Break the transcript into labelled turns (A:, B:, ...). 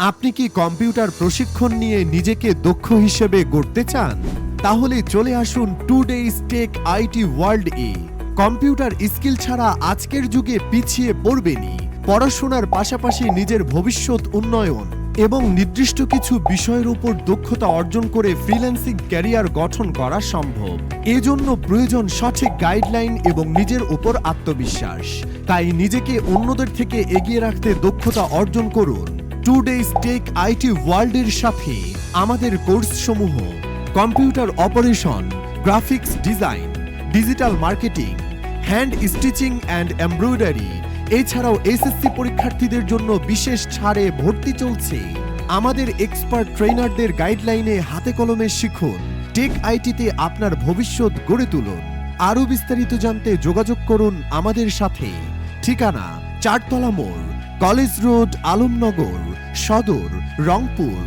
A: আপনি কি কম্পিউটার প্রশিক্ষণ নিয়ে নিজেকে দক্ষ হিসেবে গড়তে চান? তাহলে চলে আসুন টুডেইস টেক আইটি ওয়ার্ল্ড এ। কম্পিউটার স্কিল ছাড়া আজকের যুগে পিছিয়ে পড়বেনই। পড়াশোনার পাশাপাশি নিজের ভবিষ্যৎ উন্নয়ন এবং নির্দিষ্ট কিছু বিষয়ের উপর দক্ষতা অর্জন করে ফ্রিল্যান্সিং ক্যারিয়ার গঠন করা সম্ভব। এজন্য প্রয়োজন সঠিক গাইডলাইন এবং নিজের উপর আত্মবিশ্বাস। তাই নিজেকে অন্যদের থেকে এগিয়ে রাখতে দক্ষতা অর্জন করুন। টুডেইস টেক আইটি ওয়ার্ল্ডের সাথে আমাদের কোর্সসমূহ computer operation, graphics design, digital marketing, hand stitching and embroidery, এছাড়াও এসএসসি পরীক্ষার্থীদের জন্য বিশেষ ছাড়ে ভর্তি চলছে। আমাদের এক্সপার্ট ট্রেনারদের গাইডলাইনে হাতে কলমে শিখুন। টেক আইটিতে আপনার ভবিষ্যৎ গড়ে তুলুন। আরও বিস্তারিত জানতে যোগাযোগ করুন আমাদের সাথে। ঠিকানা: চারতলা মোড়, কলেজ রোড, আলমনগর, সদর, রংপুর।